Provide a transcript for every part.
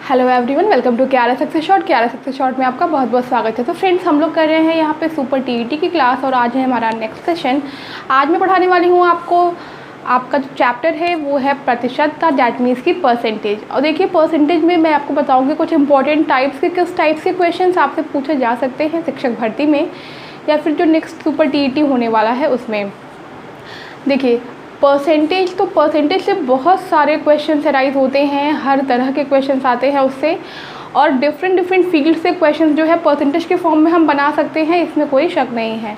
Hello everyone, welcome to क्यारा success short. क्यारा success short में आपका बहुत बहुत स्वागत है। तो फ्रेंड्स, हम लोग कर रहे हैं यहाँ पे सुपर टीईटी की क्लास और आज है हमारा नेक्स्ट सेशन। आज मैं पढ़ाने वाली हूँ आपको, आपका जो चैप्टर है वो है प्रतिशत का, दैट मीन्स की परसेंटेज। और देखिए, परसेंटेज में मैं आपको बताऊँगी कुछ इंपॉर्टेंट टाइप्स के, किस टाइप्स के क्वेश्चन आपसे पूछे जा सकते हैं शिक्षक भर्ती में या फिर जो नेक्स्ट सुपर टीईटी होने वाला है उसमें। देखिए, परसेंटेज, तो परसेंटेज से बहुत सारे क्वेश्चन अराइज होते हैं, हर तरह के क्वेश्चन आते हैं उससे, और डिफरेंट फील्ड से क्वेश्चन जो है परसेंटेज के फॉर्म में हम बना सकते हैं, इसमें कोई शक नहीं है।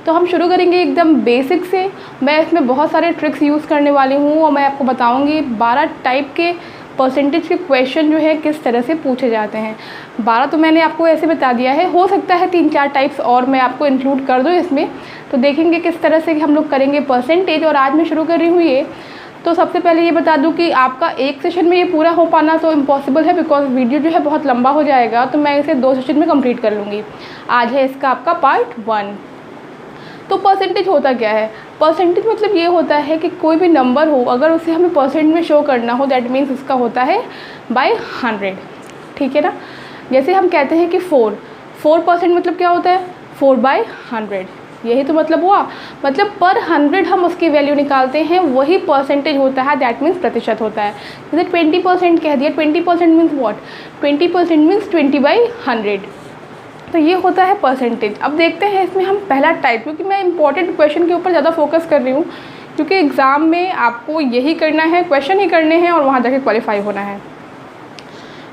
तो हम शुरू करेंगे एकदम बेसिक से। मैं इसमें बहुत सारे ट्रिक्स यूज़ करने वाली हूँ और मैं आपको बताऊँगी 12 टाइप के परसेंटेज के क्वेश्चन जो है किस तरह से पूछे जाते हैं। 12 तो मैंने आपको ऐसे बता दिया है, हो सकता है 3-4 टाइप्स और मैं आपको इंक्लूड कर दूँ इसमें। तो देखेंगे किस तरह से हम लोग करेंगे परसेंटेज। और आज मैं शुरू कर रही हूँ ये। तो सबसे पहले ये बता दूँ कि आपका एक सेशन में ये पूरा हो पाना तो इम्पॉसिबल है, बिकॉज वीडियो जो है बहुत लंबा हो जाएगा, तो मैं इसे 2 सेशन में कंप्लीट कर लूँगी। आज है इसका आपका पार्ट 1। तो परसेंटेज होता क्या है? परसेंटेज मतलब ये होता है कि कोई भी नंबर हो, अगर उसे हमें परसेंट में शो करना हो, दैट मीन्स उसका होता है बाय 100। ठीक है ना? जैसे हम कहते हैं कि 4% मतलब क्या होता है? 4/100। यही तो मतलब हुआ, मतलब पर 100 हम उसकी वैल्यू निकालते हैं, वही परसेंटेज होता है, दैट मीन्स प्रतिशत होता है। जैसे 20% कह दिया, 20% मीन्स व्हाट? 20% मीन्स 20/100। तो ये होता है परसेंटेज। अब देखते हैं इसमें हम पहला टाइप, क्योंकि मैं इंपॉर्टेंट क्वेश्चन के ऊपर ज़्यादा फोकस कर रही हूँ, क्योंकि एग्ज़ाम में आपको यही करना है, क्वेश्चन ही करने हैं और वहाँ जाके क्वालिफाई होना है।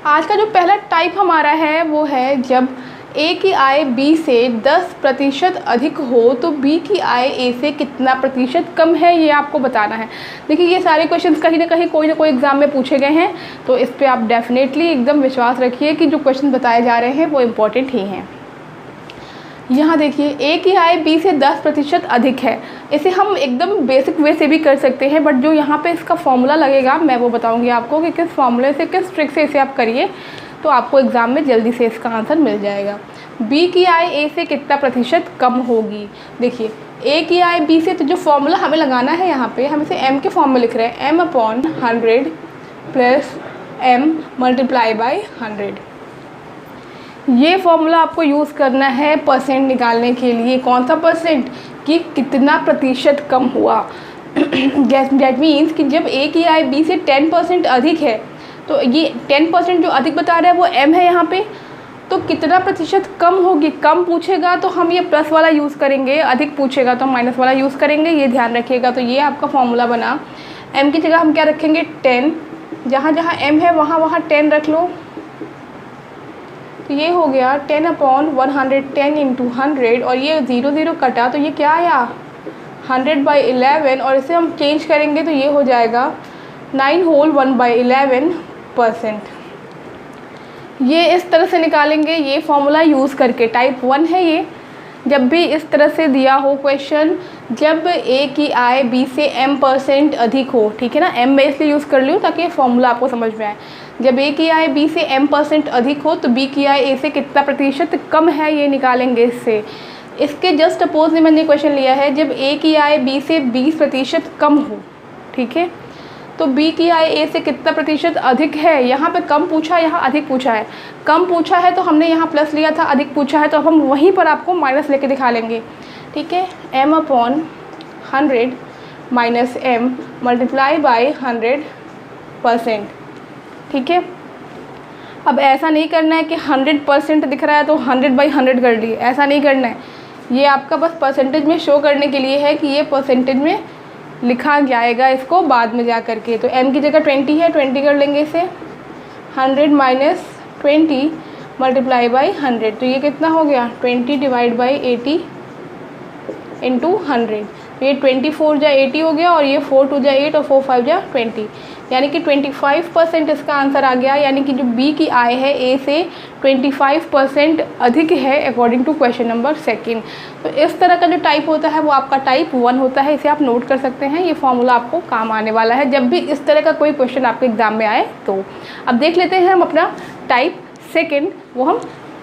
आज का जो पहला टाइप हमारा है वो है जब ए की आय बी से 10% अधिक हो तो बी की आय ए से कितना प्रतिशत कम है, ये आपको बताना है। देखिए, ये सारे क्वेश्चंस कहीं ना कहीं कोई ना कोई एग्ज़ाम में पूछे गए हैं, तो इस पर आप डेफिनेटली एकदम विश्वास रखिए कि जो क्वेश्चन बताए जा रहे हैं वो इम्पोर्टेंट ही हैं। यहाँ देखिए, ए की आय बी से 10% अधिक है। इसे हम एकदम बेसिक वे से भी कर सकते हैं, बट जो यहाँ पे इसका फॉर्मूला लगेगा मैं वो बताऊँगी आपको कि किस फॉर्मूले से, किस ट्रिक से इसे आप करिए तो आपको एग्ज़ाम में जल्दी से इसका आंसर मिल जाएगा। बी की आय ए से कितना प्रतिशत कम होगी? देखिए, ए की आय बी से, तो जो फॉर्मूला हमें लगाना है यहाँ पे, हम इसे एम के फॉर्म में लिख रहे हैं, m/100 plus m multiply by 100। ये फॉर्मूला आपको यूज़ करना है परसेंट निकालने के लिए। कौन सा परसेंट? कि कितना प्रतिशत कम हुआ। दैट मीन्स कि जब ए की आय बी से 10% अधिक है, तो ये 10% जो अधिक बता रहा है वो m है यहाँ पे, तो कितना प्रतिशत कम होगी। कम पूछेगा तो हम ये प्लस वाला यूज़ करेंगे, अधिक पूछेगा तो माइनस वाला यूज़ करेंगे, ये ध्यान रखिएगा। तो ये आपका फॉर्मूला बना। m की जगह हम क्या रखेंगे? 10। जहाँ जहाँ m है वहाँ 10 रख लो। तो ये हो गया 10/110 इंटू 100, और ये 0 कटा तो ये क्या आया? 100/11, और इसे हम चेंज करेंगे तो ये हो जाएगा 9 होल 1/11%। ये इस तरह से निकालेंगे, ये फॉर्मूला यूज़ करके। टाइप 1 है ये। जब भी इस तरह से दिया हो क्वेश्चन, जब ए की आय बी से m% अधिक हो, ठीक है ना, m मैं इसलिए यूज़ कर लूँ ताकि फॉर्मूला आपको समझ में आए। जब ए की आय बी से m% अधिक हो तो बी की आय ए से कितना प्रतिशत कम है, ये निकालेंगे इससे। इसके जस्ट अपोज में मैंने क्वेश्चन लिया है, जब ए की आय बी से 20% कम हो, ठीक है, तो बी की आय ए से कितना प्रतिशत अधिक है। यहाँ पे कम पूछा, यहाँ अधिक पूछा है। कम पूछा है तो हमने यहाँ प्लस लिया था, अधिक पूछा है तो अब हम वहीं पर आपको माइनस लेके दिखा लेंगे। ठीक है, m/100 minus m multiply by 100%। ठीक है, अब ऐसा नहीं करना है कि 100% दिख रहा है तो 100/100 कर लिए, ऐसा नहीं करना है। ये आपका बस परसेंटेज में शो करने के लिए है कि ये परसेंटेज में लिखा जाएगा इसको बाद में जा कर के। तो m की जगह 20 है, 20 कर लेंगे इसे। 100 माइनस 20 मल्टीप्लाई बाई 100, तो ये कितना हो गया? 20 डिवाइड बाई 80 इंटू 100। तो ये 24 जा 80 हो गया, और ये 4 2 जा 8 और 4 5 जा 20, यानी कि 25% इसका आंसर आ गया। यानी कि जो बी की आय है ए से 25% अधिक है अकॉर्डिंग टू क्वेश्चन नंबर 2। तो इस तरह का जो टाइप होता है वो आपका टाइप 1 होता है। इसे आप नोट कर सकते हैं, ये फॉर्मूला आपको काम आने वाला है जब भी इस तरह का कोई क्वेश्चन आपके एग्जाम में आए तो। अब देख लेते हैं हम अपना टाइप 2, वो हम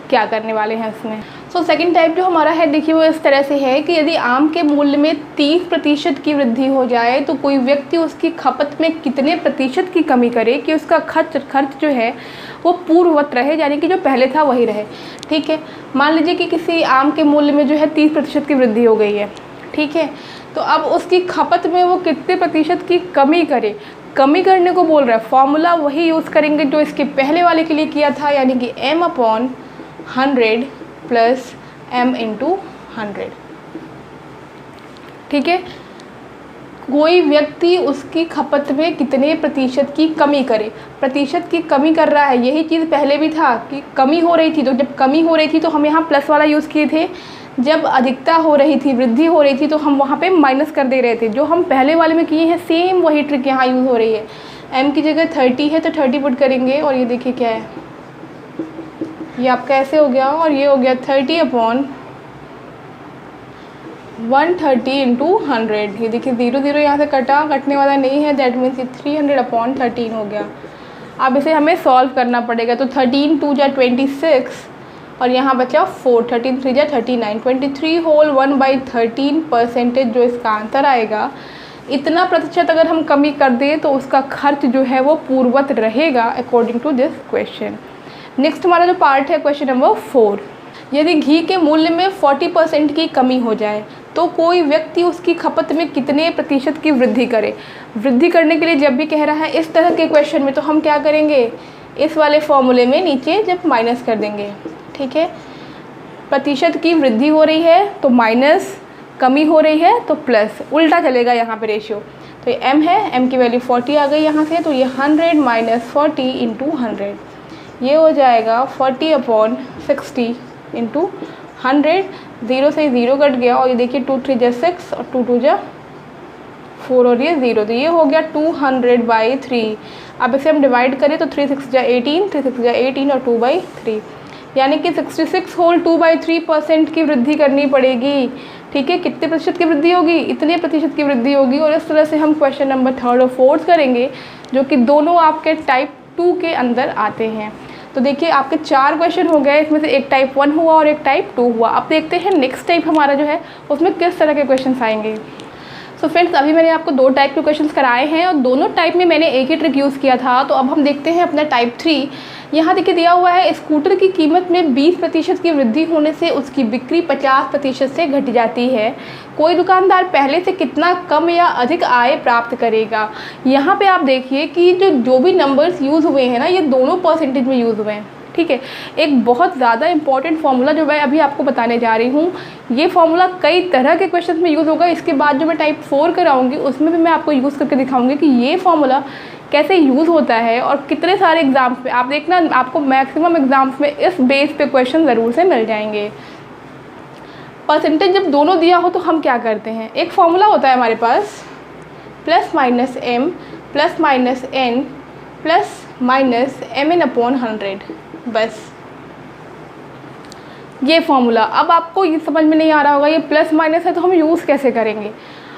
क्या करने वाले हैं इसमें। सो सेकंड टाइप जो हमारा है देखिए वो इस तरह से है कि यदि आम के मूल्य में 30% की वृद्धि हो जाए तो कोई व्यक्ति उसकी खपत में कितने प्रतिशत की कमी करे कि उसका खर्च जो है वो पूर्ववत रहे, यानी कि जो पहले था वही रहे। ठीक है, मान लीजिए कि किसी आम के मूल्य में जो है 30% की वृद्धि हो गई है। ठीक है, तो अब उसकी खपत में वो कितने प्रतिशत की कमी करे, कमी करने को बोल रहा है। फॉर्मूला वही यूज़ करेंगे जो इसके पहले वाले के लिए किया था, यानी कि m/100 प्लस m × 100। ठीक है, कोई व्यक्ति उसकी खपत में कितने प्रतिशत की कमी करे, प्रतिशत की कमी कर रहा है। यही चीज़ पहले भी था कि कमी हो रही थी, तो जब कमी हो रही थी तो हम यहाँ प्लस वाला यूज़ किए थे, जब अधिकता हो रही थी, वृद्धि हो रही थी, तो हम वहाँ पे माइनस कर दे रहे थे। जो हम पहले वाले में किए हैं सेम वही ट्रिक यहाँ यूज़ हो रही है। m की जगह 30 है तो 30 पुट करेंगे और ये देखिए क्या है, ये आपका ऐसे हो गया और ये हो गया 30/130 × 100। ये देखिए 0 0 यहाँ से कटने वाला नहीं है, दैट मीन्स ये 300/13 हो गया। अब इसे हमें सॉल्व करना पड़ेगा, तो 13 2 जा 26 और यहाँ बचा 4, 13 3 जा 39, 23 होल 1/13% जो इसका आंसर आएगा। इतना प्रतिशत अगर हम कमी कर दें तो उसका खर्च जो है वो पूर्ववत रहेगा according to this question. Next हमारा जो पार्ट है क्वेश्चन नंबर 4, यदि घी के मूल्य में 40% की कमी हो जाए तो कोई व्यक्ति उसकी खपत में कितने प्रतिशत की वृद्धि करे। वृद्धि करने के लिए जब भी कह रहा है इस तरह के क्वेश्चन में तो हम क्या करेंगे, इस वाले फॉर्मूले में नीचे जब माइनस कर देंगे। ठीक है, प्रतिशत की वृद्धि हो रही है तो माइनस, कमी हो रही है तो प्लस, उल्टा चलेगा यहाँ पे रेशियो। तो ये m है, m की वैल्यू 40 आ गई यहाँ से, तो ये 100 - 40 × 100, ये हो जाएगा 40/60 × 100। 0 से 0 कट गया और ये देखिए 2 3 जा 6 और 2 2 जा 4 और ये 0, तो ये हो गया 200/3। अब इसे हम डिवाइड करें तो 3 6 जा 18, 3 6 जा 18 और 2/3, यानी कि 66 होल 2/3% की वृद्धि करनी पड़ेगी। ठीक है, कितने प्रतिशत की वृद्धि होगी, इतने प्रतिशत की वृद्धि होगी। और इस तरह से हम क्वेश्चन नंबर 3rd और 4th करेंगे, जो कि दोनों आपके टाइप 2 के अंदर आते हैं। तो देखिए आपके 4 क्वेश्चन हो गए, इसमें से एक टाइप 1 हुआ और एक टाइप 2 हुआ। अब देखते हैं नेक्स्ट टाइप हमारा जो है उसमें किस तरह के क्वेश्चन आएंगे। सो फ्रेंड्स, अभी मैंने आपको 2 टाइप के क्वेश्चंस कराए हैं और दोनों टाइप में मैंने एक ही ट्रिक यूज़ किया था। तो अब हम देखते हैं अपना टाइप 3। यहाँ देखिए दिया हुआ है, स्कूटर की कीमत में 20% की वृद्धि होने से उसकी बिक्री 50% से घट जाती है। कोई दुकानदार पहले से कितना कम या अधिक आय प्राप्त करेगा। यहाँ पे आप देखिए कि जो भी नंबर्स यूज़ हुए हैं ना, ये दोनों परसेंटेज में यूज़ हुए हैं। ठीक है, एक बहुत ज़्यादा इंपॉर्टेंट फार्मूला जो मैं अभी आपको बताने जा रही हूँ, ये फार्मूला कई तरह के क्वेश्चन में यूज़ होगा। इसके बाद जो मैं टाइप 4 कराऊंगी उसमें भी मैं आपको यूज़ करके दिखाऊंगी कि ये फार्मूला कैसे यूज़ होता है और कितने सारे एग्ज़ाम्स में आप देखना, आपको मैक्सिमम एग्ज़ाम्स में इस बेस पे क्वेश्चन ज़रूर से मिल जाएंगे। परसेंटेज जब दोनों दिया हो तो हम क्या करते हैं, एक फार्मूला होता है हमारे पास +-m +-n +-mn/100, बस ये फार्मूला। अब आपको ये समझ में नहीं आ रहा होगा ये प्लस माइनस है तो हम यूज़ कैसे करेंगे।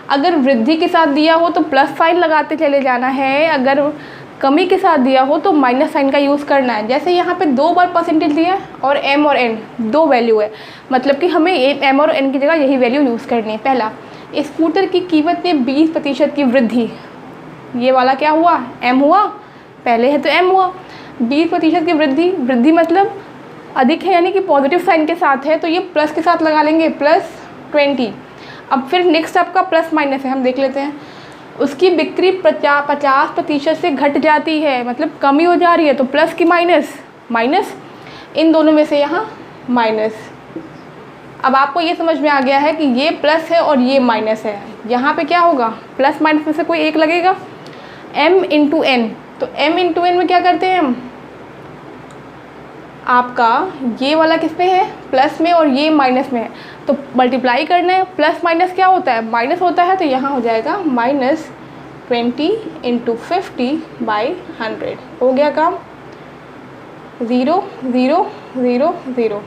अगर वृद्धि के साथ दिया हो तो प्लस साइन लगाते चले जाना है, अगर कमी के साथ दिया हो तो माइनस साइन का यूज़ करना है। जैसे यहाँ पे 2 बार परसेंटेज दिया और m और n 2 वैल्यू है, मतलब कि हमें m और n की जगह यही वैल्यू यूज़ करनी है। पहला, स्कूटर की कीमत में 20% की वृद्धि, ये वाला क्या हुआ, m हुआ, पहले है तो m हुआ। 20% की वृद्धि मतलब अधिक है, यानी कि पॉजिटिव साइन के साथ है, तो ये प्लस के साथ लगा लेंगे +20। अब फिर नेक्स्ट आपका प्लस माइनस है, हम देख लेते हैं। उसकी बिक्री 50% से घट जाती है, मतलब कमी हो जा रही है, तो प्लस की माइनस, इन दोनों में से यहाँ माइनस। अब आपको ये समझ में आ गया है कि ये प्लस है और ये माइनस है। यहाँ पे क्या होगा, प्लस माइनस में से कोई एक लगेगा, m × n। तो m × n में क्या करते हैं हम, आपका ये वाला किस पे है, प्लस में, और ये माइनस में है, तो मल्टीप्लाई करना है। प्लस माइनस क्या होता है, माइनस होता है, तो यहाँ हो जाएगा -20 × 50/100। हो गया काम, 0 0 0 0,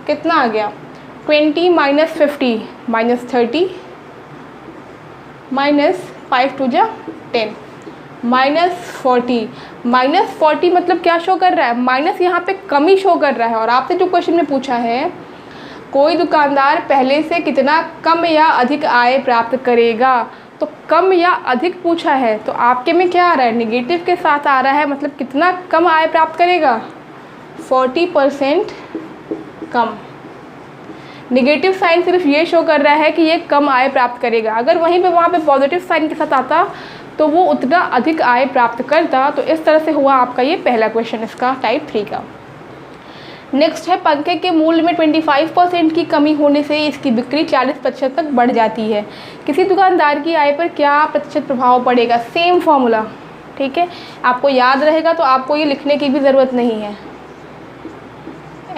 कितना आ गया, 20 - 50 -30 -5 2 जा 10 -40। -40 मतलब क्या शो कर रहा है, माइनस यहाँ पे कमी शो कर रहा है। और आपसे जो क्वेश्चन में पूछा है कोई दुकानदार पहले से कितना कम या अधिक आय प्राप्त करेगा। तो कम या अधिक पूछा है तो आपके में क्या आ रहा है, निगेटिव के साथ आ रहा है, मतलब कितना कम आय प्राप्त करेगा, 40% कम। निगेटिव साइन सिर्फ ये शो कर रहा है कि ये कम आय प्राप्त करेगा। अगर वहीं पे वहाँ पे पॉजिटिव साइन के साथ आता तो वो उतना अधिक आय प्राप्त करता। तो इस तरह से हुआ आपका ये पहला क्वेश्चन इसका टाइप 3 का। नेक्स्ट है, पंखे के मूल्य में 25% की कमी होने से इसकी बिक्री 40% तक बढ़ जाती है। किसी दुकानदार की आय पर क्या प्रतिशत प्रभाव पड़ेगा। सेम फॉर्मूला, ठीक है, आपको याद रहेगा तो आपको ये लिखने की भी ज़रूरत नहीं है,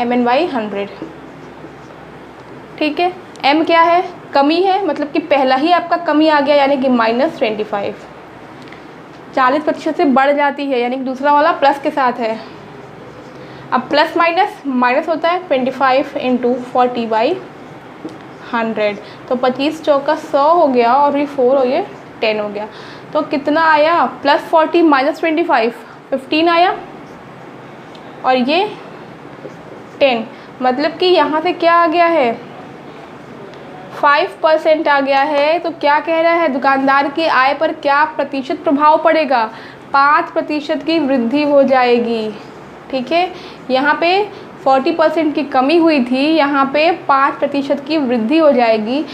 MN/100, ठीक है। M क्या है, कमी है, मतलब कि पहला ही आपका कमी आ गया, यानी कि -25। 40% से बढ़ जाती है, यानी कि दूसरा वाला प्लस के साथ है। अब प्लस माइनस, माइनस होता है 25 × 40/100, तो 25 चौका 100 हो गया और ये 4 और ये 10 हो गया। तो कितना आया, +40 - 25, 15 आया, और ये 10, मतलब कि यहाँ से क्या आ गया है, 5% आ गया है। तो क्या कह रहा है, दुकानदार की आय पर क्या प्रतिशत प्रभाव पड़ेगा, 5% की वृद्धि हो जाएगी, ठीक है। यहाँ पे 40% की कमी हुई थी, यहाँ पे 5% की वृद्धि हो जाएगी।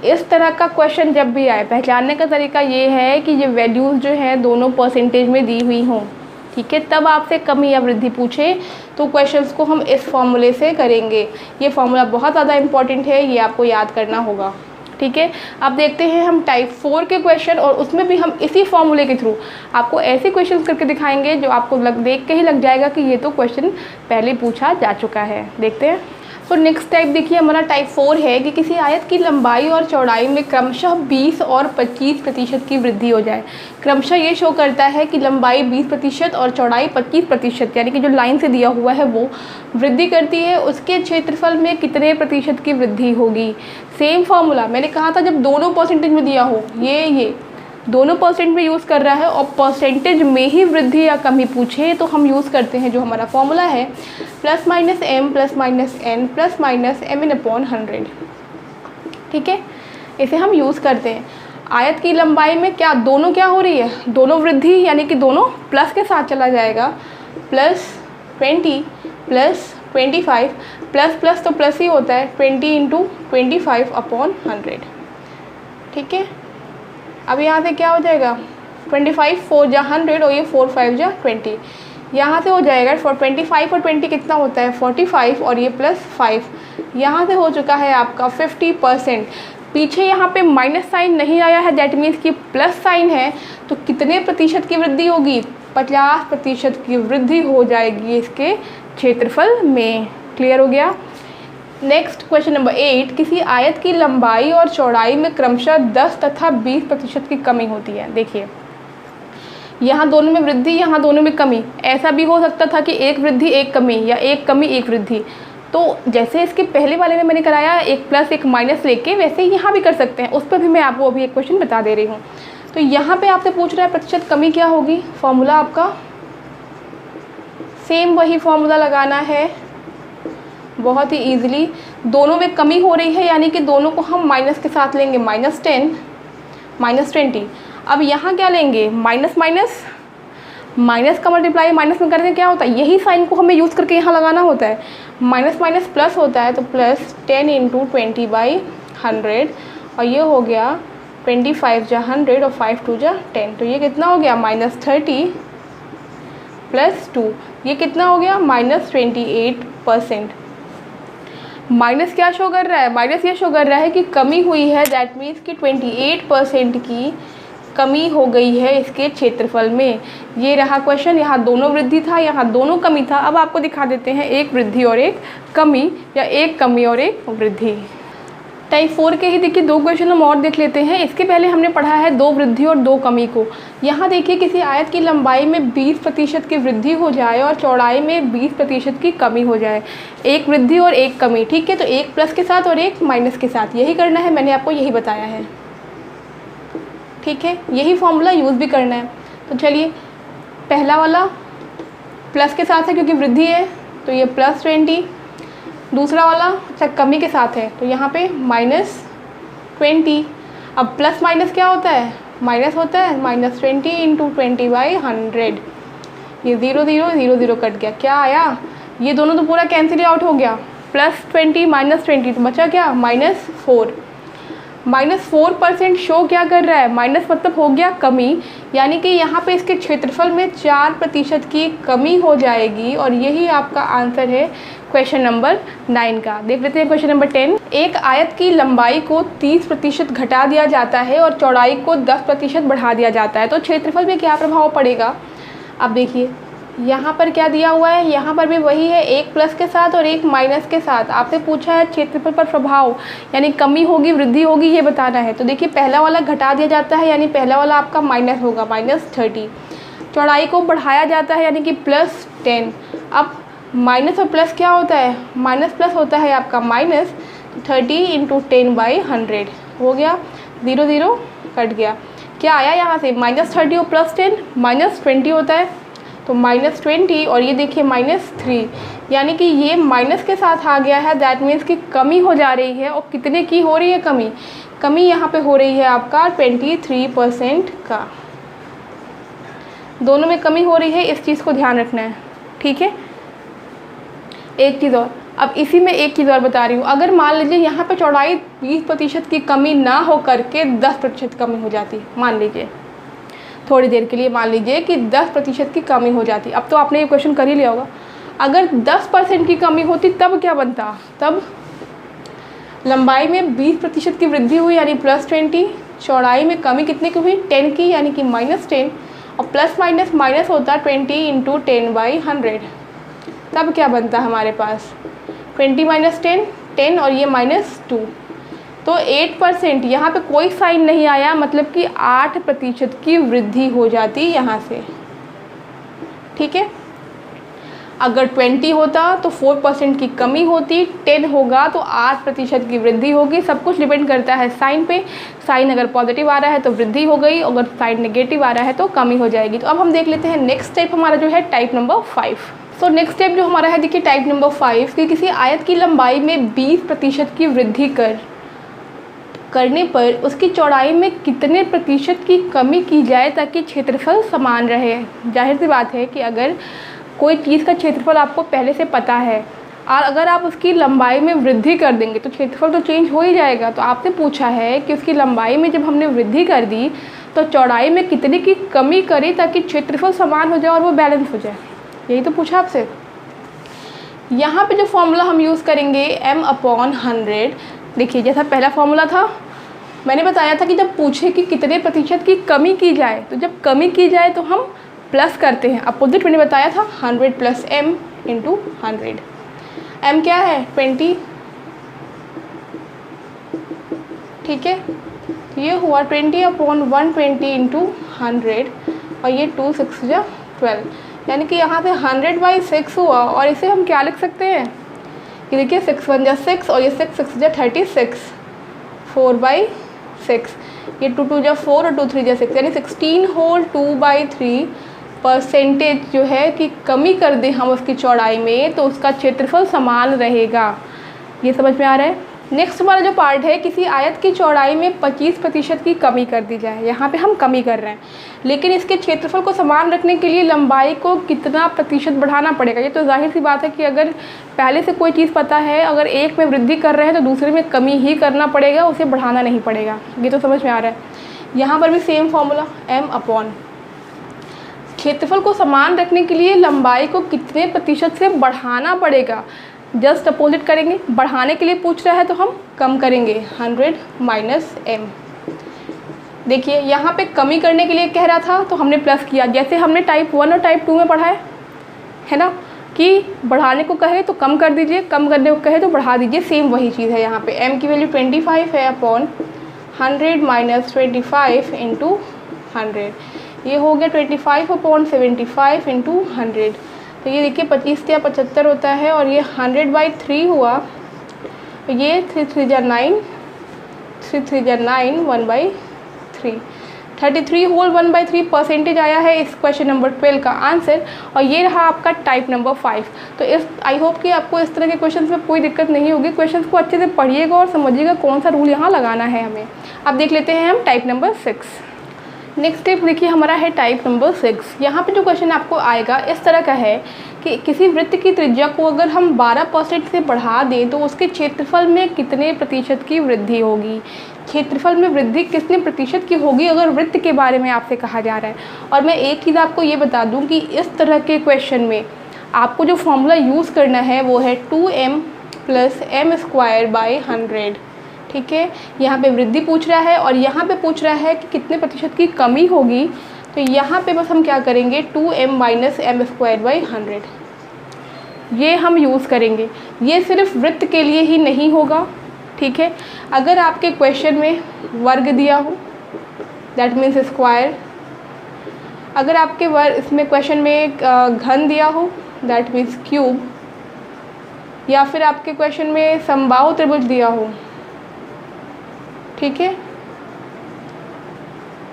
इस तरह का क्वेश्चन जब भी आए, पहचानने का तरीका ये है कि ये वैल्यूज़ जो है दोनों परसेंटेज में दी हुई हों, ठीक है। तब आपसे कमी या वृद्धि पूछे तो क्वेश्चंस को हम इस फॉर्मूले से करेंगे। ये फॉर्मूला बहुत ज़्यादा इंपॉर्टेंट है, ये आपको याद करना होगा, ठीक है। अब देखते हैं हम टाइप 4 के क्वेश्चन, और उसमें भी हम इसी फॉर्मूले के थ्रू आपको ऐसे क्वेश्चंस करके दिखाएंगे जो आपको देख के ही लग जाएगा कि ये तो क्वेश्चन पहले पूछा जा चुका है। देखते हैं। तो नेक्स्ट टाइप देखिए, हमारा टाइप 4 है कि किसी आयत की लंबाई और चौड़ाई में क्रमशः 20 और 25% की वृद्धि हो जाए। क्रमशः ये शो करता है कि लंबाई 20% और चौड़ाई 25%, यानी कि जो लाइन से दिया हुआ है वो वृद्धि करती है। उसके क्षेत्रफल में कितने प्रतिशत की वृद्धि होगी। सेम फॉर्मूला मैंने कहा था, जब दोनों परसेंटेज में दिया हो, ये दोनों परसेंट में यूज़ कर रहा है और परसेंटेज में ही वृद्धि या कमी पूछे तो हम यूज़ करते हैं जो हमारा फॉर्मूला है, +-m +-n +-mn/100, ठीक है। इसे हम यूज़ करते हैं। आयत की लंबाई में क्या दोनों क्या हो रही है, दोनों वृद्धि, यानी कि दोनों प्लस के साथ चला जाएगा, +20 +25, प्लस तो प्लस ही होता है, 20 × 25/100, ठीक है। अब यहाँ से क्या हो जाएगा, 25 4 जा 100 और ये 4 5 जा 20, यहाँ से हो जाएगा 25 और 20 कितना होता है 45, और ये +5, यहाँ से हो चुका है आपका 50%। पीछे यहाँ पे माइनस साइन नहीं आया है, दैट मीन्स कि प्लस साइन है, तो कितने प्रतिशत की वृद्धि होगी, 50% की वृद्धि हो जाएगी इसके क्षेत्रफल में। क्लियर हो गया। नेक्स्ट क्वेश्चन नंबर 8, किसी आयत की लंबाई और चौड़ाई में क्रमशः 10 तथा 20% की कमी होती है। देखिए, यहाँ दोनों में वृद्धि, यहाँ दोनों में कमी। ऐसा भी हो सकता था कि एक वृद्धि एक कमी, या एक कमी एक वृद्धि। तो जैसे इसके पहले वाले में मैंने कराया एक प्लस एक माइनस लेके, वैसे ही यहाँ भी कर सकते हैं। उस पर भी मैं आपको अभी एक क्वेश्चन बता दे रही हूँ। तो यहाँ पे आपसे पूछ रहा है प्रतिशत कमी क्या होगी, फॉर्मूला आपका सेम वही फॉर्मूला लगाना है, बहुत ही ईजिली। दोनों में कमी हो रही है, यानी कि दोनों को हम माइनस के साथ लेंगे, -10 -20। अब यहाँ क्या लेंगे, माइनस माइनस, माइनस का मल्टीप्लाई माइनस में करके क्या होता है, यही साइन को हमें यूज़ करके यहाँ लगाना होता है। माइनस माइनस प्लस होता है, तो +10 × 20/100, और ये हो गया 25 जा 100 और 5 2 जा 10, तो ये कितना हो गया -30 + 2, ये कितना हो गया -28%। माइनस क्या शो कर रहा है, माइनस ये शो कर रहा है कि कमी हुई है, दैट मीन्स कि 28% की कमी हो गई है इसके क्षेत्रफल में। ये रहा क्वेश्चन, यहाँ दोनों वृद्धि था, यहाँ दोनों कमी था। अब आपको दिखा देते हैं एक वृद्धि और एक कमी, या एक कमी और एक वृद्धि। टाइप 4 के ही देखिए 2 क्वेश्चन हम और देख लेते हैं। इसके पहले हमने पढ़ा है 2 वृद्धि और 2 कमी को। यहाँ देखिए, किसी आयत की लंबाई में 20% की वृद्धि हो जाए और चौड़ाई में 20% की कमी हो जाए, एक वृद्धि और एक कमी, ठीक है। तो एक प्लस के साथ और एक माइनस के साथ, यही करना है, मैंने आपको यही बताया है, ठीक है। यही फॉर्मूला यूज़ भी करना है। तो चलिए, पहला वाला प्लस के साथ है क्योंकि वृद्धि है, तो ये +20, दूसरा वाला अच्छा कमी के साथ है तो यहाँ पे -20। अब प्लस माइनस क्या होता है, माइनस होता है, -20 × 20/100। ये 0 0 0 0 कट गया, क्या आया, ये दोनों तो पूरा कैंसिल आउट हो गया, +20 -20 तो बचा क्या, -4। -4% शो क्या कर रहा है, माइनस मतलब हो गया कमी, यानी कि यहाँ पे इसके क्षेत्रफल में 4% की कमी हो जाएगी और यही आपका आंसर है क्वेश्चन नंबर 9 का। देख लेते हैं क्वेश्चन नंबर 10। एक आयत की लंबाई को 30% घटा दिया जाता है और चौड़ाई को 10% बढ़ा दिया जाता है, तो क्षेत्रफल में क्या प्रभाव पड़ेगा। अब देखिए यहाँ पर क्या दिया हुआ है, यहाँ पर भी वही है, एक प्लस के साथ और एक माइनस के साथ। आपसे पूछा है क्षेत्रफल पर प्रभाव, यानी कमी होगी वृद्धि होगी ये बताना है। तो देखिए पहला वाला घटा दिया जाता है, यानी पहला वाला आपका माइनस होगा, -30। चौड़ाई को बढ़ाया जाता है, यानी कि +10। अब माइनस और प्लस क्या होता है, माइनस प्लस होता है आपका माइनस, 30 × 10/100 हो गया, 0 0 कट गया, क्या आया यहाँ से, -30 और +10 -20 होता है, तो -20 और ये देखिए -3, यानी कि ये माइनस के साथ आ गया है। दैट मीन्स कि कमी हो जा रही है, और कितने की हो रही है कमी, कमी यहाँ पे हो रही है आपका 23% का, दोनों में कमी हो रही है, इस चीज़ को ध्यान रखना है, ठीक है। एक चीज़ और, अब इसी में एक चीज़ और बता रही हूँ, अगर मान लीजिए यहाँ पे चौड़ाई 20% की कमी ना हो करके 10% कमी हो जाती, मान लीजिए थोड़ी देर के लिए मान लीजिए कि 10% की कमी हो जाती। अब तो आपने ये क्वेश्चन कर ही लिया होगा, अगर 10% की कमी होती तब क्या बनता, तब लंबाई में 20% की वृद्धि हुई यानी +20, चौड़ाई में कमी कितने की हुई 10 की यानी कि -10, और प्लस माइनस माइनस होता 20 × 10/100, तब क्या बनता हमारे पास 20 - 10 10 और ये -2, तो 8%, यहाँ पे कोई साइन नहीं आया, मतलब कि 8% की वृद्धि हो जाती यहाँ से, ठीक है। अगर 20 होता तो 4% की कमी होती, 10 होगा तो 8% की वृद्धि होगी। सब कुछ डिपेंड करता है साइन पे, साइन अगर पॉजिटिव आ रहा है तो वृद्धि हो गई, अगर साइन नेगेटिव आ रहा है तो कमी हो जाएगी। तो अब हम देख लेते हैं नेक्स्ट स्टेप हमारा जो है टाइप नंबर 5। तो नेक्स्ट स्टेप जो हमारा है देखिए टाइप नंबर 5 कि किसी आयत की लंबाई में 20% की वृद्धि करने पर उसकी चौड़ाई में कितने प्रतिशत की कमी की जाए ताकि क्षेत्रफल समान रहे। जाहिर सी बात है कि अगर कोई चीज़ का क्षेत्रफल आपको पहले से पता है और अगर आप उसकी लंबाई में वृद्धि कर देंगे तो क्षेत्रफल तो चेंज हो ही जाएगा। तो आपसे पूछा है कि उसकी लंबाई में जब हमने वृद्धि कर दी तो चौड़ाई में कितने की कमी करें ताकि क्षेत्रफल समान हो जाए और वो बैलेंस हो जाए, यही तो पूछा आपसे। यहाँ पे जो फॉर्मूला हम यूज़ करेंगे m/100, देखिए जैसा पहला फॉर्मूला था मैंने बताया था कि जब पूछे कि कितने प्रतिशत की कमी की जाए, तो जब कमी की जाए तो हम प्लस करते हैं, अपोजिट मैंने बताया था 100 + m × 100। m क्या है 20, ठीक है, ये हुआ 20/120 × 100 और ये 2 6 × 12, यानी कि यहाँ से 100/6 हुआ। और इसे हम क्या लिख सकते हैं कि देखिए 6 1 = 6 और ये 6 6 × 36, 4/6, ये 2 2 × 4 और 2 3 × 6, यानी 16 होल 2/3% जो है कि कमी कर दें हम उसकी चौड़ाई में तो उसका क्षेत्रफल समान रहेगा। ये समझ में आ रहा है। नेक्स्ट हमारा जो पार्ट है किसी आयत की चौड़ाई में 25% की कमी कर दी जाए। यहाँ पे हम कमी कर रहे हैं, लेकिन इसके क्षेत्रफल को समान रखने के लिए लंबाई को कितना प्रतिशत बढ़ाना पड़ेगा। ये तो जाहिर सी बात है कि अगर पहले से कोई चीज़ पता है, अगर एक में वृद्धि कर रहे हैं तो दूसरे में कमी ही करना पड़ेगा, उसे बढ़ाना नहीं पड़ेगा। ये तो समझ में आ रहा है। यहाँ पर भी सेम फॉर्मूला m/, क्षेत्रफल को समान रखने के लिए लंबाई को कितने प्रतिशत से बढ़ाना पड़ेगा, जस्ट अपोजिट करेंगे। बढ़ाने के लिए पूछ रहा है तो हम कम करेंगे 100 - m। देखिए यहाँ पे कमी करने के लिए कह रहा था तो हमने प्लस किया, जैसे हमने टाइप 1 और टाइप 2 में पढ़ा है ना, कि बढ़ाने को कहे तो कम कर दीजिए, कम करने को कहे तो बढ़ा दीजिए। सेम वही चीज़ है यहाँ पे। m की वैल्यू 25 है अपॉन 100 - 25 × 100, ये हो गया 25/75 × 100। तो ये देखिए 25 या 75 होता है और ये 100/3 हुआ, ये 3 3 × 9, 3 3 × 9, 1/3। 33 होल 1/3% आया है इस क्वेश्चन नंबर 12 का आंसर। और ये रहा आपका टाइप नंबर 5। तो इस आई होप कि आपको इस तरह के क्वेश्चंस में कोई दिक्कत नहीं होगी। क्वेश्चंस को अच्छे से पढ़िएगा और समझिएगा कौन सा रूल यहाँ लगाना है हमें। अब देख लेते हैं हम टाइप नंबर 6। नेक्स्ट स्टेप देखिए हमारा है टाइप नंबर 6। यहाँ पे जो क्वेश्चन आपको आएगा इस तरह का है कि किसी वृत्त की त्रिज्या को अगर हम 12% से बढ़ा दें तो उसके क्षेत्रफल में कितने प्रतिशत की वृद्धि होगी। क्षेत्रफल में वृद्धि कितने प्रतिशत की होगी अगर वृत्त के बारे में आपसे कहा जा रहा है। और मैं एक चीज़ आपको ये बता दूं कि इस तरह के क्वेश्चन में आपको जो फॉर्मूला यूज़ करना है वो है 2m + m²/100। ठीक है, यहाँ पे वृद्धि पूछ रहा है और यहाँ पे पूछ रहा है कि कितने प्रतिशत की कमी होगी। तो यहाँ पे बस हम क्या करेंगे 2m - m²/100 ये हम यूज़ करेंगे। ये सिर्फ वृत्त के लिए ही नहीं होगा। ठीक है, अगर आपके क्वेश्चन में वर्ग दिया हो दैट मीन्स स्क्वायर, अगर आपके इसमें क्वेश्चन में घन दिया हो दैट मीन्स क्यूब, या फिर आपके क्वेश्चन में समबाहु त्रिभुज दिया हो, ठीक है,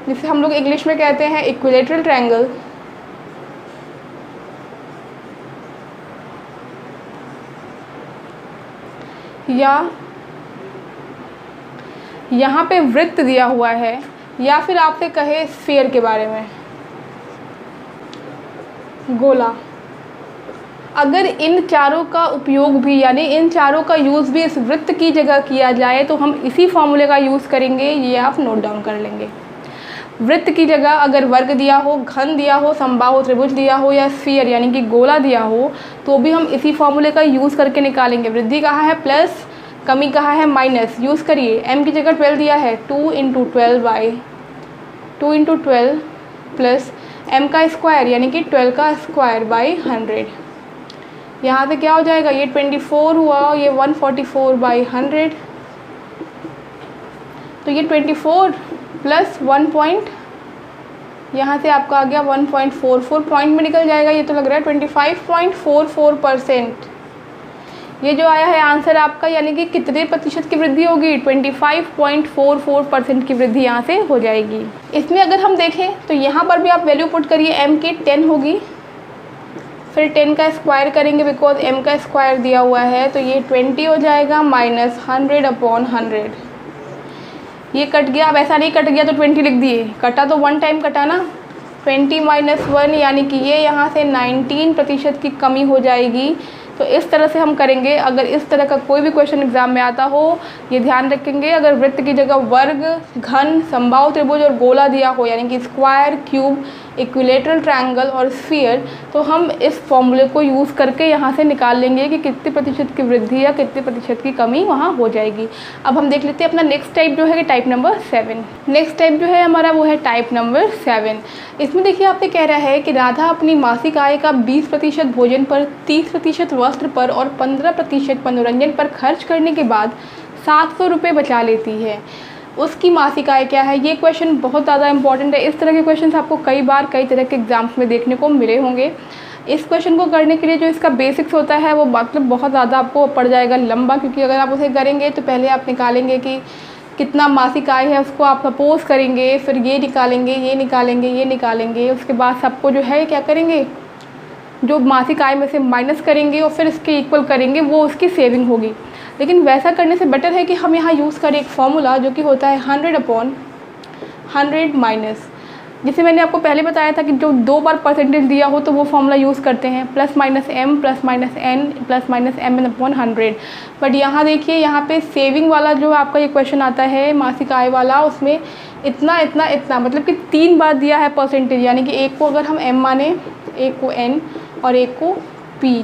जिसे हम लोग इंग्लिश में कहते हैं इक्विलेटरल ट्रायंगल, या यहाँ पे वृत्त दिया हुआ है, या फिर आपसे कहे स्फीयर के बारे में गोला, अगर इन चारों का उपयोग भी यानी इन चारों का यूज़ भी इस वृत्त की जगह किया जाए तो हम इसी फॉर्मूले का यूज़ करेंगे। ये आप नोट डाउन कर लेंगे। वृत्त की जगह अगर वर्ग दिया हो, घन दिया हो, समबाहु त्रिभुज दिया हो या स्फीयर यानी कि गोला दिया हो तो भी हम इसी फॉर्मूले का यूज़ करके निकालेंगे। वृद्धि कहाँ है प्लस, कमी कहाँ है माइनस। यूज़ करिए, m की जगह 12 दिया है 2 × 12 प्लस m का स्क्वायर यानी कि 12 का स्क्वायर/100। यहाँ से क्या हो जाएगा, ये 24 हुआ, ये 144/100, तो ये 24 प्लस 1 पॉइंट, यहाँ से आपका आ गया 1.44 पॉइंट में निकल जाएगा। ये तो लग रहा है 25.44%। ये जो आया है आंसर आपका, यानी कि कितने प्रतिशत की वृद्धि होगी, 25.44% की वृद्धि यहाँ से हो जाएगी। इसमें अगर हम देखें तो यहाँ पर भी आप वैल्यू पुट करिए, m की 10 होगी, फिर 10 का स्क्वायर करेंगे बिकॉज m का स्क्वायर दिया हुआ है, तो ये 20 हो जाएगा -100/100। ये कट गया, अब ऐसा नहीं कट गया तो 20 लिख दिए, कटा तो 1 टाइम कटा ना, 20 - 1 यानी कि ये यहाँ से 19% की कमी हो जाएगी। तो इस तरह से हम करेंगे। अगर इस तरह का कोई भी क्वेश्चन एग्जाम में आता हो, ये ध्यान रखेंगे, अगर वृत्त की जगह वर्ग, घन, समबाहु त्रिभुज और गोला दिया हो यानी कि स्क्वायर, क्यूब, इक्विलेटरल ट्रायंगल और स्फीयर, तो हम इस फॉर्मूले को यूज़ करके यहाँ से निकाल लेंगे कि कितने प्रतिशत की वृद्धि या कितने प्रतिशत की कमी वहाँ हो जाएगी। अब हम देख लेते हैं अपना नेक्स्ट टाइप जो है टाइप नंबर 7। नेक्स्ट टाइप जो है हमारा वो है टाइप नंबर 7। इसमें देखिए आपसे कह रहा है कि राधा अपनी मासिक आय का 20% भोजन पर, 30% वस्त्र पर और 15% मनोरंजन पर खर्च करने के बाद 700 रुपये बचा लेती है। उसकी मासिक आय क्या है? ये क्वेश्चन बहुत ज़्यादा इंपॉर्टेंट है। इस तरह के क्वेश्चन आपको कई बार कई तरह के एग्जाम्स में देखने को मिले होंगे। इस क्वेश्चन को करने के लिए जो इसका बेसिक्स होता है वो मतलब बहुत ज़्यादा आपको पड़ जाएगा लंबा, क्योंकि अगर आप उसे करेंगे तो पहले आप निकालेंगे कि कितना मासिक आय है, उसको आप सपोज करेंगे, फिर ये निकालेंगे, ये निकालेंगे, ये निकालेंगे, उसके बाद सबको जो है क्या करेंगे, जो मासिक आय में से माइनस करेंगे और फिर इसके इक्वल करेंगे, वो उसकी सेविंग होगी। लेकिन वैसा करने से बेटर है कि हम यहाँ यूज़ करें एक फॉर्मूला जो कि होता है 100/100 माइनस, जिसे मैंने आपको पहले बताया था कि जो 2 बार परसेंटेज दिया हो तो वो फॉर्मूला यूज़ करते हैं, +-m +-n +-mn/100। बट यहाँ देखिए, यहाँ पे सेविंग वाला जो आपका ये क्वेश्चन आता है मासिक आय वाला, उसमें इतना इतना इतना मतलब कि 3 बार दिया है परसेंटेज, यानी कि एक को अगर हम m माने, एक को n और एक को p,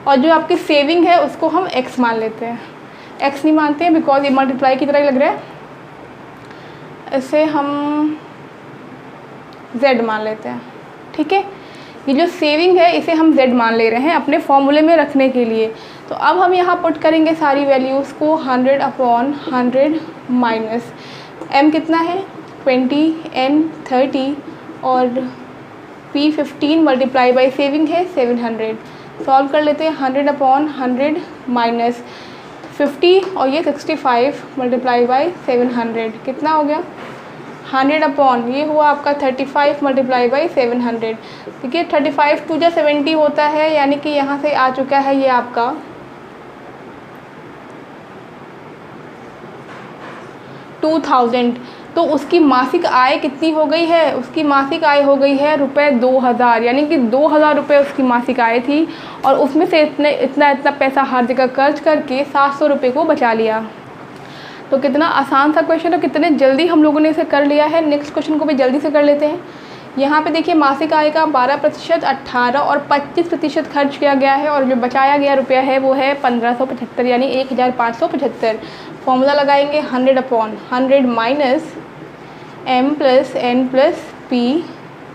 और जो आपकी सेविंग है उसको हम x मान लेते हैं। x नहीं मानते हैं बिकॉज ये मल्टीप्लाई की तरह ही लग रहा है, इसे हम z मान लेते हैं। ठीक है, ये जो सेविंग है इसे हम z मान ले रहे हैं अपने फॉर्मूले में रखने के लिए। तो अब हम यहाँ पुट करेंगे सारी वैल्यूज़ को, 100/100 माइनस m कितना है 20, n 30 और p 15 मल्टीप्लाई बाई सेविंग है 700। सॉल्व कर लेते हैं, 100/100 माइनस 50 और ये 65 मल्टीप्लाई बाई 700 कितना हो गया 100 अपॉन ये हुआ आपका 35 मल्टीप्लाई बाई 700। देखिए 35 टू जा 70 होता है, यानी कि यहाँ से आ चुका है ये आपका 2000। तो उसकी मासिक आय कितनी हो गई है? उसकी मासिक आय हो गई है रुपये 2000, यानी कि 2000 रुपये उसकी मासिक आय थी और उसमें से इतना पैसा हर जगह खर्च करके 700 रुपये को बचा लिया। तो कितना आसान सा क्वेश्चन है, कितने जल्दी हम लोगों ने इसे कर लिया है। नेक्स्ट क्वेश्चन को भी जल्दी से कर लेते हैं। यहाँ पे देखिए मासिक आय का 12%, 18 और 25% खर्च किया गया है और जो बचाया गया रुपया है वो है 1575, यानी 1575। फॉर्मूला लगाएंगे 100 upon 100 minus m plus n plus p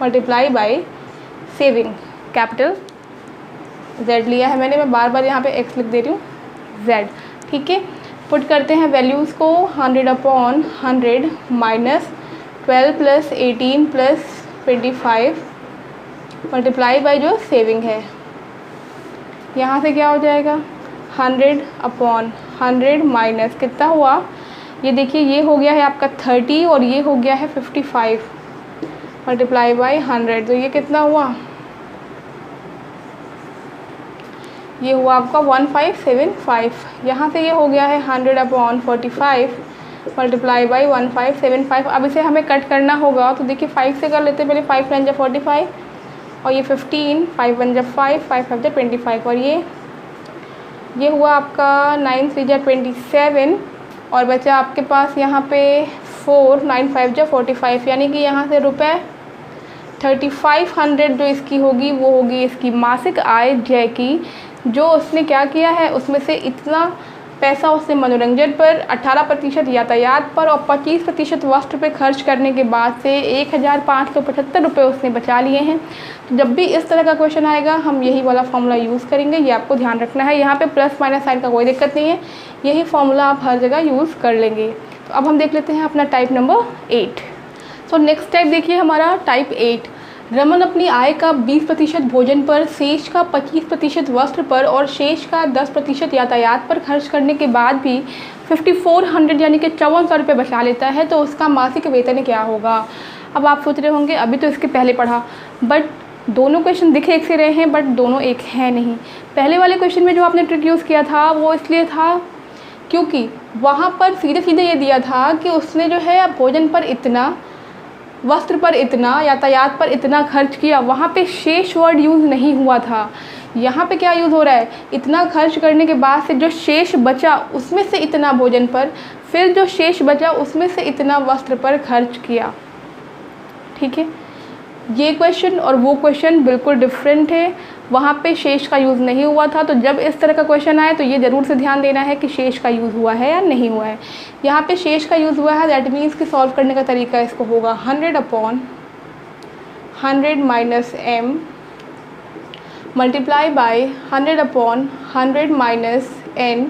multiply by saving capital z लिया है मैंने, मैं बार बार यहाँ पे x लिख दे रही हूँ z। ठीक है, पुट करते हैं वैल्यूज़ को। 100 upon 100 minus 12 plus 18 plus 25 multiply by जो सेविंग है, यहाँ से क्या हो जाएगा 100 अपॉन 100 माइनस कितना हुआ, ये देखिए ये हो गया है आपका 30 और ये हो गया है 55 मल्टीप्लाई बाई 100। तो ये कितना हुआ, ये हुआ आपका 1575। यहाँ से ये हो गया है 100 अपॉन 45 मल्टीप्लाई बाई 1575। अब इसे हमें कट करना होगा, तो देखिए 5 से कर लेते हैं पहले। 5 9 जा 45 और ये 15, 5 1 जा 5, 5 5 जा 25 और ये हुआ आपका 9 3 जा 27 और बचा आपके पास यहाँ पे 4, 9 5 जा 45, यानी कि यहाँ से रुपये 3500 जो इसकी होगी वो होगी इसकी मासिक आय जय की। जो उसने क्या किया है, उसमें से इतना पैसा उसने मनोरंजन पर, 18% यातायात पर और 25% वस्त्र पे खर्च करने के बाद से 1575 रुपये उसने बचा लिए हैं। तो जब भी इस तरह का क्वेश्चन आएगा हम यही वाला फॉर्मूला यूज़ करेंगे, ये आपको ध्यान रखना है। यहाँ पे प्लस माइनस साइन का कोई दिक्कत नहीं है, यही फॉर्मूला आप हर जगह यूज़ कर लेंगे। तो अब हम देख लेते हैं अपना टाइप नंबर 8। तो नेक्स्ट टाइप देखिए हमारा टाइप 8। रमन अपनी आय का 20% भोजन पर, शेष का 25% वस्त्र पर और शेष का 10% यातायात पर खर्च करने के बाद भी 5400 यानी कि 5400 रुपये बचा लेता है, तो उसका मासिक वेतन क्या होगा। अब आप सोच रहे होंगे अभी तो इसके पहले पढ़ा, बट दोनों क्वेश्चन दिख एक से रहे हैं बट दोनों एक है नहीं। पहले वाले क्वेश्चन में जो आपने ट्रिक यूज़ किया था वो इसलिए था क्योंकि वहाँ पर सीधे सीधे ये दिया था कि उसने जो है भोजन पर इतना, वस्त्र पर इतना, यातायात पर इतना खर्च किया। वहाँ पे शेष वर्ड यूज़ नहीं हुआ था। यहाँ पे क्या यूज़ हो रहा है, इतना खर्च करने के बाद से जो शेष बचा उसमें से इतना भोजन पर, फिर जो शेष बचा उसमें से इतना वस्त्र पर खर्च किया। ठीक है, ये क्वेश्चन और वो क्वेश्चन बिल्कुल डिफरेंट है। वहाँ पे शेष का यूज़ नहीं हुआ था, तो जब इस तरह का क्वेश्चन आए तो ये ज़रूर से ध्यान देना है कि शेष का यूज़ हुआ है या नहीं हुआ है। यहाँ पे शेष का यूज़ हुआ है, दैट मीन्स कि सॉल्व करने का तरीका इसको होगा 100 upon 100 minus m multiply by 100 upon 100 minus n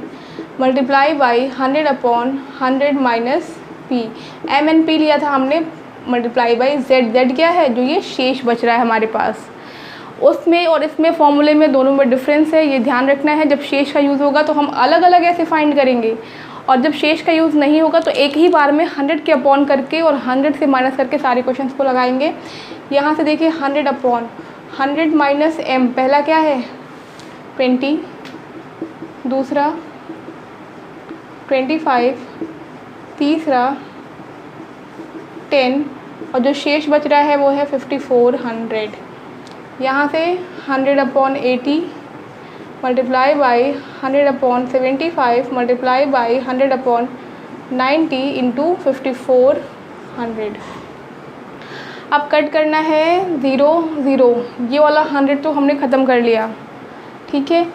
multiply by 100 upon 100 minus p। m n p लिया था हमने, मल्टीप्लाई बाई z। z क्या है, जो ये शेष बच रहा है हमारे पास। उसमें और इसमें फॉर्मूले में दोनों में डिफरेंस है, ये ध्यान रखना है। जब शेष का यूज़ होगा तो हम अलग अलग ऐसे फाइंड करेंगे और जब शेष का यूज़ नहीं होगा तो एक ही बार में 100 के अपॉन करके और 100 से माइनस करके सारे क्वेश्चंस को लगाएंगे। यहाँ से देखिए 100 अपॉन 100 माइनस m, पहला क्या है 20, दूसरा 25, तीसरा 10 और जो शेष बच रहा है वो है 5400। यहाँ से 100 upon 80 multiply by 100 upon 75 multiply by 100 upon 90 into 5400। अब कट करना है 0 0, ये वाला 100 तो हमने ख़त्म कर लिया। ठीक है,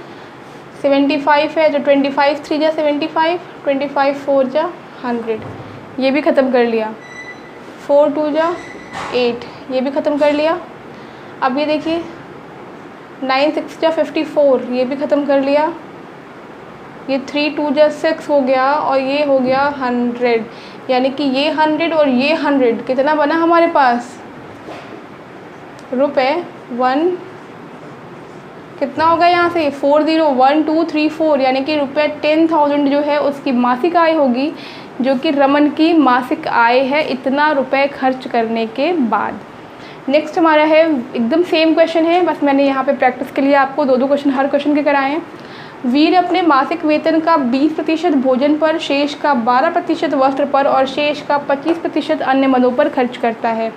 75 है, जो 25 3 जा 75, 25 4 जा 100, ये भी ख़त्म कर लिया। 4 2 जा 8, ये भी ख़त्म कर लिया। अब ये देखिए 9 6 जा 54, ये भी ख़त्म कर लिया। ये 3 2 जा 6 हो गया और ये हो गया 100, यानी कि ये 100 और ये 100 कितना बना हमारे पास, रुपये 1, कितना होगा यहाँ से 4 0 1 2 3 4, यानी कि रुपये 10,000 जो है उसकी मासिक आय होगी। जो कि रमन की मासिक आय है इतना रुपए खर्च करने के बाद। नेक्स्ट हमारा है एकदम सेम क्वेश्चन है, बस मैंने यहाँ पे प्रैक्टिस के लिए आपको 2-2 क्वेश्चन हर क्वेश्चन के कराए हैं। वीर अपने मासिक वेतन का 20% भोजन पर, शेष का 12% वस्त्र पर और शेष का 25% अन्य मदों पर खर्च करता है।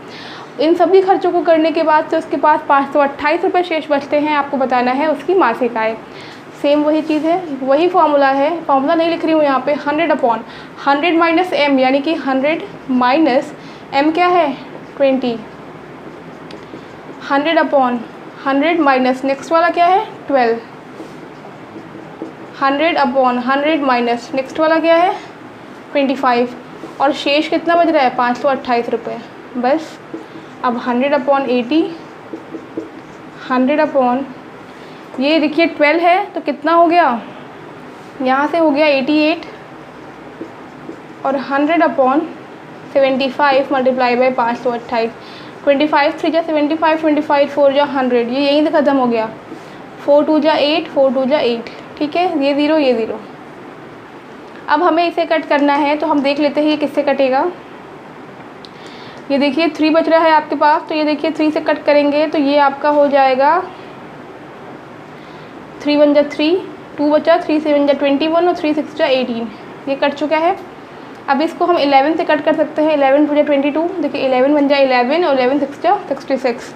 इन सभी खर्चों को करने के बाद से उसके पास 528 रुपये शेष बचते हैं। आपको बताना है उसकी मासिक आय। सेम वही चीज़ है, वही फार्मूला है, फार्मूला नहीं लिख रही हूँ यहाँ पे। 100/100 माइनस m, यानी कि 100 माइनस m क्या है 20। 100/100 माइनस नेक्स्ट वाला क्या है 12। 100/100 माइनस नेक्स्ट वाला क्या है 25। और शेष कितना बच रहा है 528 रुपये बस। अब 100/80, 100 ये देखिए 12 है तो कितना हो गया, यहाँ से हो गया 88 और 100/75 मल्टीप्लाई बाई 528। 25 3 जा 75, 25 4 जा 100, ये यहीं से ख़त्म हो गया। 4 2 जा 8, 4 2 जा 8, ठीक है। ये 0 ये 0। अब हमें इसे कट करना है तो हम देख लेते हैं ये किससे कटेगा। ये देखिए 3 बच रहा है आपके पास, तो ये देखिए 3 से कट करेंगे तो ये आपका हो जाएगा 3 1 जा 3, 2 बचा, 3 7 जा 21 और 3 6 जा 18। ये कट चुका है। अब इसको हम 11 से कट कर सकते हैं। 11 2 जा 22, देखिए 11 1 जा 11 और 11 6 जा 66।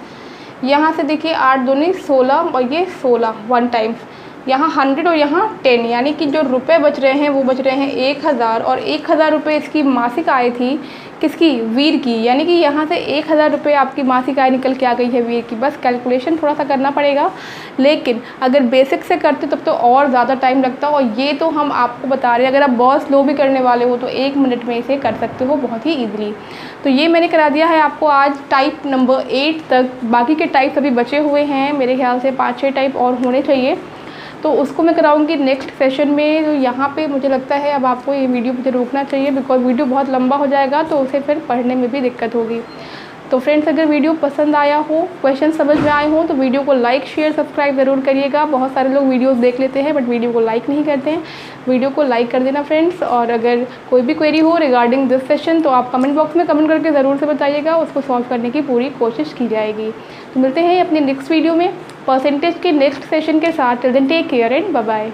यहाँ से देखिए 8 दूनी 16 और ये 16 1 टाइम्स, यहाँ 100 और यहाँ 10, यानी कि जो रुपए बच रहे हैं वो बच रहे हैं 1000 और 1000 रुपये इसकी मासिक आय थी, किसकी, वीर की। यानी कि यहाँ से 1000 रुपये आपकी मासिक आय निकल के आ गई है वीर की। बस कैलकुलेशन थोड़ा सा करना पड़ेगा, लेकिन अगर बेसिक से करते तब तो और ज़्यादा टाइम लगता। और ये तो हम आपको बता रहे हैं, अगर आप बहुत स्लो भी करने वाले हो तो 1 मिनट में इसे कर सकते हो बहुत ही ईजिली। तो ये मैंने करा दिया है आपको आज टाइप नंबर 8 तक। बाकी के टाइप अभी बचे हुए हैं, मेरे ख्याल से 5-6 टाइप और होने चाहिए, तो उसको मैं कराऊंगी नेक्स्ट सेशन में। तो यहाँ पे मुझे लगता है अब आपको ये वीडियो मुझे रोकना चाहिए, बिकॉज वीडियो बहुत लंबा हो जाएगा तो उसे फिर पढ़ने में भी दिक्कत होगी। तो फ्रेंड्स, अगर वीडियो पसंद आया हो, क्वेश्चन समझ में आए हो, तो वीडियो को लाइक शेयर सब्सक्राइब ज़रूर करिएगा। बहुत सारे लोग वीडियोस देख लेते हैं बट वीडियो को लाइक नहीं करते हैं। वीडियो को लाइक कर देना फ्रेंड्स। और अगर कोई भी क्वेरी हो रिगार्डिंग दिस सेशन तो आप कमेंट बॉक्स में कमेंट करके ज़रूर से बताइएगा, उसको सॉल्व करने की पूरी कोशिश की जाएगी। तो मिलते हैं अपने नेक्स्ट वीडियो में परसेंटेज के नेक्स्ट सेशन के साथ। Till then take care and bye bye.